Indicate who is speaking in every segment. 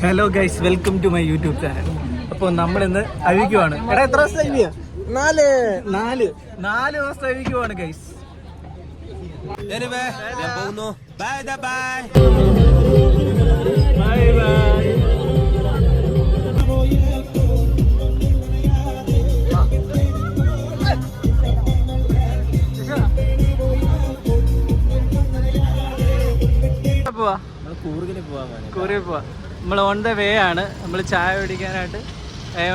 Speaker 1: Hello guys, welcome to my YouTube channel. അപ്പോൾ നമ്മളിന്ന് അഴിക്കുവാണ്. എടാ എത്ര ദിവസം അഴിക്കുക? 4 ദിവസം അഴിക്കുവാണ് ഗൈസ്. കൂറിൽ പോവാ. നമ്മൾ ഓൺ ദ വേ ആണ്. നമ്മൾ ചായ കുടിക്കാനായിട്ട്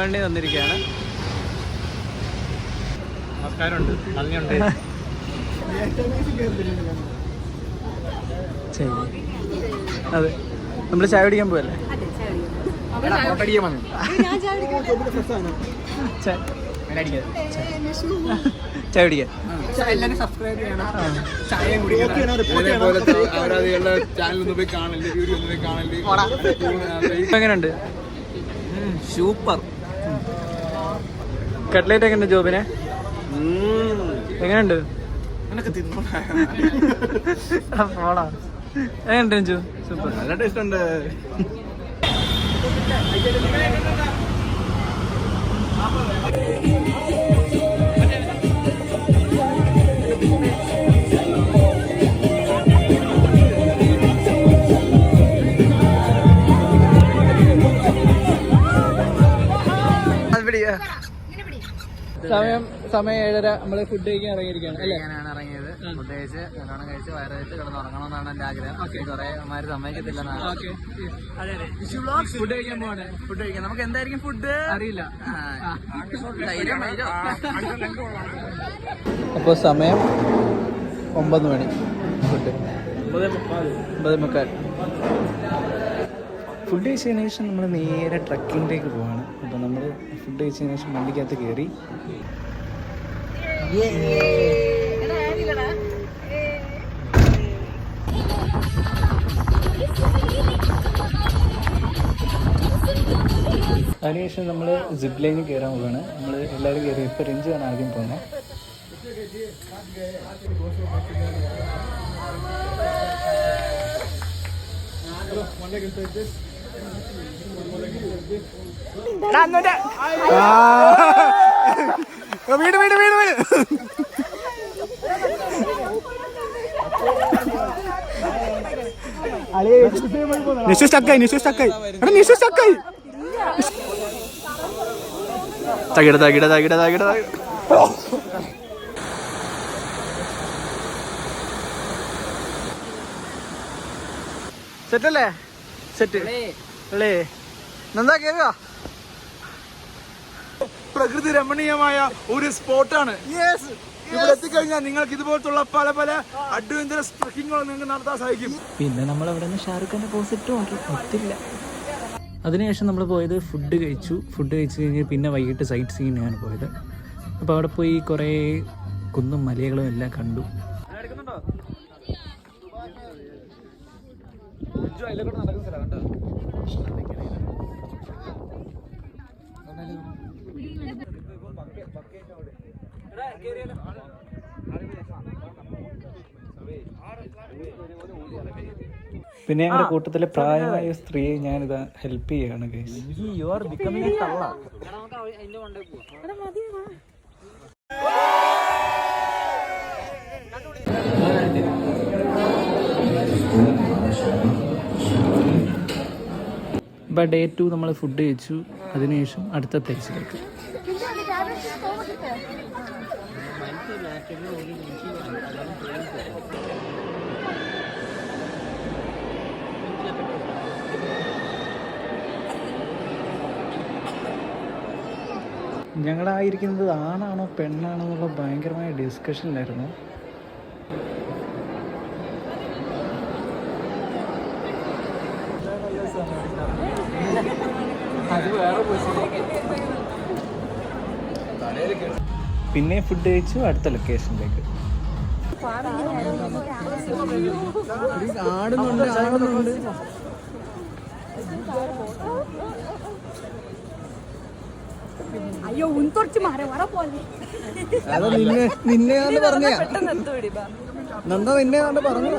Speaker 1: വണ്ടി വന്നിരിക്കുകയാണ്. നമസ്കാരമുണ്ട്, നന്ദിയുണ്ട്. അതെ, നമ്മൾ ചായ കുടിക്കാൻ പോവല്ലേ? ചായ കുടിക്കാൻ സബ്സ്ക്രൈബ് ചെയ്യണം. എങ്ങനെയുണ്ട്? സൂപ്പർ. കട്ട്ലേറ്റ് എങ്ങനെയുണ്ട് ജോബിനെ? എങ്ങനെയുണ്ട്? പോടാ. എങ്ങനെയുണ്ട് ജോ? സൂപ്പർ, നല്ല ടേസ്റ്റ് ഉണ്ട്. സമയം 7:30. നമ്മള് ഫുഡ് കഴിക്കാൻ ഇറങ്ങിയിരിക്കുകയാണ് അല്ലേ?
Speaker 2: ഞാനാണ് ഇറങ്ങിയത്. ഫുഡ് കഴിച്ച് നല്ലോണം കഴിച്ച് വയറിട്ട് കിടന്നുറങ്ങണമെന്നാണ് എന്റെ ആഗ്രഹം. കുറെ അമ്മമാര് സമ്മതിക്കത്തില്ലെന്നാണ്.
Speaker 1: ഫുഡ് കഴിക്കാൻ പോവാണ്.
Speaker 2: ഫുഡ് കഴിക്കാം. നമുക്ക് എന്തായിരിക്കും ഫുഡ്
Speaker 1: അറിയില്ല. അപ്പോൾ സമയം 9 മണി. ഫുഡ് 9:45. ഫുഡ് കഴിച്ചതിന് ശേഷം നമ്മൾ നേരെ ട്രക്കിങ്ങിലേക്ക് പോവാണ്. അപ്പോൾ നമ്മൾ ഫുഡ് കഴിച്ചതിന് ശേഷം വണ്ടിക്കകത്ത് കയറി അതിനുശേഷം നമ്മൾ സിപ്പ് ലൈനിൽ കയറാൻ പോവുകയാണ്. നമ്മൾ എല്ലാവരും കയറി. ഇപ്പോൾ രഞ്ജുവാണ് ആദ്യം പോകുന്നത്. വീട് വീട് വീട് വീട് നിഷു സ്റ്റക്കായി. എടാ നിഷു സ്റ്റക്കായി. തകിട തകിട തകിട തകിട. സെറ്റല്ലേ? സെറ്റ് അല്ലേ? എന്താ കേൾക്കുക? പ്രകൃതി രമണീയമായ ഒരു സ്പോട്ടാണ്. ഇവിടെ എത്തിക്കഴിഞ്ഞാൽ നിങ്ങൾക്ക് ഇതുപോലത്തുള്ള പല പല അഡ്വഞ്ചറസ് ട്രക്കിങ്ങുകൾ നിങ്ങൾക്ക് നടത്താൻ സാധിക്കും. പിന്നെ നമ്മൾ അവിടെ നിന്ന് ഷാറുഖ് ഖാന്റെ പോസിറ്റ് ഒത്തില്ല. അതിനുശേഷം നമ്മൾ പോയത് ഫുഡ് കഴിച്ചു. ഫുഡ് കഴിച്ച് കഴിഞ്ഞ് പിന്നെ വൈകിട്ട് സൈറ്റ് സീയിങ്ങിനാണ് പോയത്. അപ്പോൾ അവിടെ പോയി കുറേ കുന്നും മലകളും എല്ലാം കണ്ടു. പിന്നെ ഞങ്ങളുടെ കൂട്ടത്തിലെ പ്രായമായ സ്ത്രീയെ ഞാനിതാ ഹെൽപ്പ് ചെയ്യാണ്. ഇപ്പോൾ ഡേ 2 നമ്മൾ ഫുഡ് കഴിച്ചു. അതിനുശേഷം അടുത്ത പ്ലേസിലേക്ക്. ഞങ്ങളായിരിക്കുന്നത് ആണാണോ പെണ്ണാണോ എന്നുള്ള ഭയങ്കരമായ ഡിസ്കഷനിലായിരുന്നു. പിന്നെ ഫുഡ് കഴിച്ചു അടുത്ത ലൊക്കേഷനിലേക്ക്. ആടുന്നുണ്ട്.
Speaker 3: അയ്യോ ഉന്തൊടിച്ച് മര പോലെ.
Speaker 1: നിന്നെ പറഞ്ഞ നന്ദ നിന്നെ പറഞ്ഞു.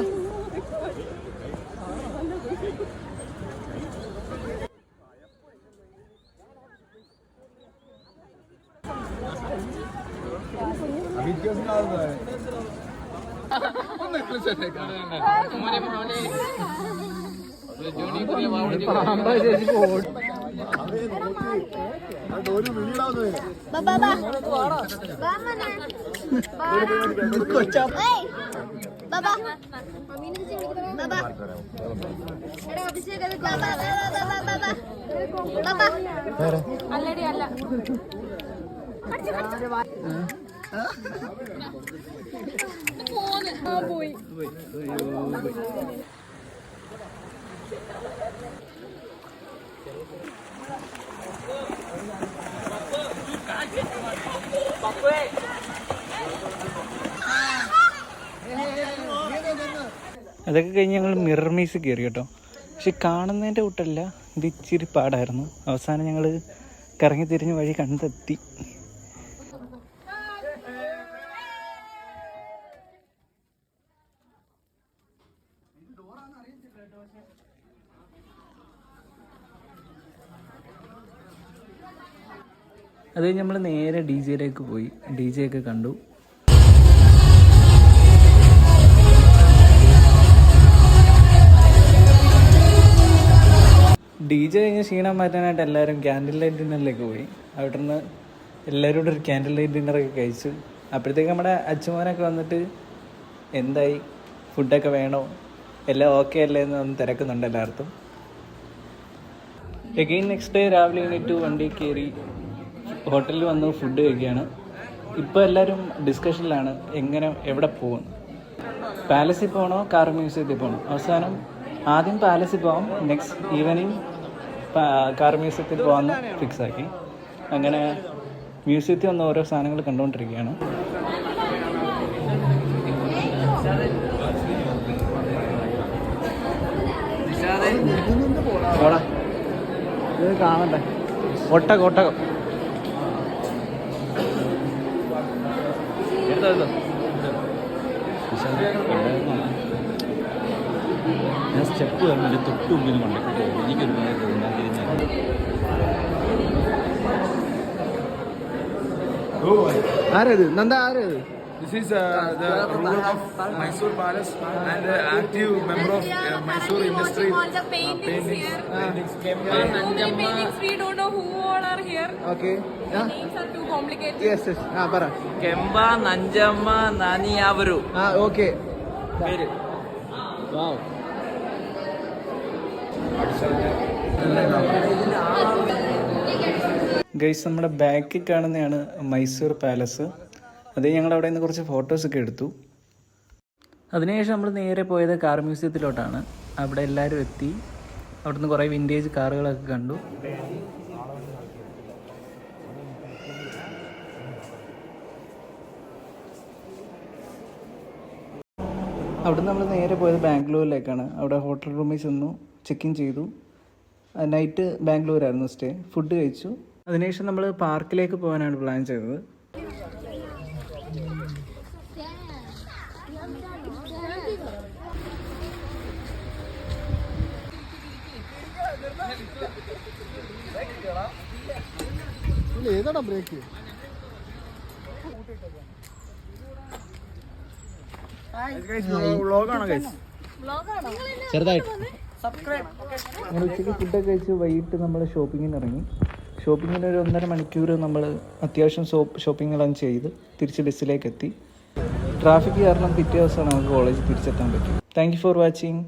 Speaker 3: അല്ലടി അല്ല പോയി
Speaker 4: അതൊക്കെ കഴിഞ്ഞ് ഞങ്ങൾ മിറർ മീസ് കയറി കേട്ടോ. പക്ഷെ കാണുന്നതിൻ്റെ കൂട്ടല്ല, ഇത് ഇച്ചിരി പാടായിരുന്നു. അവസാനം ഞങ്ങൾ കറങ്ങി തിരിഞ്ഞ് വഴി കണ്ടെത്തി. അത് കഴിഞ്ഞ് നമ്മൾ നേരെ ഡി ജെയിലേക്ക് പോയി. ഡി ജെ ഒക്കെ കണ്ടു. ഡി ജെ കഴിഞ്ഞ് ക്ഷീണം മാറ്റാനായിട്ട് എല്ലാവരും ക്യാൻഡിൽ ലൈറ്റ് ഡിന്നറിലേക്ക് പോയി. അവിടെ നിന്ന് എല്ലാവരും കൂടെ ഒരു ക്യാൻഡിൽ ലൈറ്റ് ഡിന്നറൊക്കെ കഴിച്ചു. അപ്പോഴത്തേക്ക് നമ്മുടെ അച്ഛനൊക്കെ വന്നിട്ട് എന്തായി, ഫുഡൊക്കെ വേണോ, എല്ലാം ഓക്കെ അല്ലേ എന്ന് ഒന്ന് തിരക്കുന്നുണ്ട് എല്ലായിടത്തും. എഗെയിൻ നെക്സ്റ്റ് ഡേ രാവിലെ എണീറ്റ് വണ്ടി കയറി ഹോട്ടലിൽ വന്ന് ഫുഡ് കഴിക്കുകയാണ്. ഇപ്പോൾ എല്ലാവരും ഡിസ്കഷനിലാണ് എവിടെ പോകുന്നു. പാലസിൽ പോകണോ കാർ മ്യൂസിയത്തിൽ പോകണോ. അവസാനം ആദ്യം പാലസിൽ പോകാം, നെക്സ്റ്റ് ഈവനിങ് കാർ മ്യൂസിയത്തിൽ പോകാമെന്ന് ഫിക്സാക്കി. അങ്ങനെ മ്യൂസിയത്തിൽ വന്ന് ഓരോ സാധനങ്ങൾ കണ്ടുകൊണ്ടിരിക്കുകയാണ്. ഇത് കാണണ്ടേ, ഒട്ടകം
Speaker 5: ഞാൻ സ്റ്റെപ്പ് കയറുന്നതിൻ്റെ തൊട്ട് മുമ്പിൽ കൊണ്ടിട്ട് എനിക്കൊരു
Speaker 4: ആരത് നന്ദ, ആരത്?
Speaker 1: This is the ruler of Mysore Palace and active member of Mysore industry.
Speaker 3: all the paintings here. So many paintings, we don't know who all are here.
Speaker 4: Okay.
Speaker 3: The names are too complicated.
Speaker 4: Yes, yes. പറ.
Speaker 2: കെമ്പ Nanjamma നനിയാവരു
Speaker 4: okay.
Speaker 2: പേര്.
Speaker 4: വാവ്. Guys, നമ്മുടെ ബാക്കിൽ കാണുന്നതാണ് Mysore palace. അത് ഞങ്ങൾ അവിടെ നിന്ന് കുറച്ച് ഫോട്ടോസൊക്കെ എടുത്തു. അതിനുശേഷം നമ്മൾ നേരെ പോയത് കാർ മ്യൂസിയത്തിലോട്ടാണ്. അവിടെ എല്ലാവരും എത്തി. അവിടെ നിന്ന് കുറേ വിൻറ്റേജ് കാറുകളൊക്കെ കണ്ടു. അവിടെ നമ്മൾ നേരെ പോയത് ബാംഗ്ലൂരിലേക്കാണ്. അവിടെ ഹോട്ടൽ റൂമിൽ ചെന്നു, ചെക്ക് ഇൻ ചെയ്തു. നൈറ്റ് ബാംഗ്ലൂരായിരുന്നു സ്റ്റേ. ഫുഡ് കഴിച്ചു. അതിനുശേഷം നമ്മൾ പാർക്കിലേക്ക് പോകാനാണ് പ്ലാൻ ചെയ്തത്.
Speaker 1: ഏതാടാ ബ്രേക്ക്?
Speaker 4: ചെറുതായിട്ട് നമ്മൾ ഉച്ചയ്ക്ക് ഫുഡൊക്കെ കഴിച്ച് വൈകിട്ട് നമ്മൾ ഷോപ്പിങ്ങിന് ഇറങ്ങി. ഷോപ്പിങ്ങിന് ഒരു 1.5 മണിക്കൂർ നമ്മൾ അത്യാവശ്യം ഷോപ്പിങ്ങെല്ലാം ചെയ്ത് തിരിച്ച് ബസ്സിലേക്ക് എത്തി. ട്രാഫിക് കാരണം പിറ്റേ ദിവസമാണ് നമുക്ക് കോളേജിൽ തിരിച്ചെത്താൻ പറ്റും. Thank you for watching.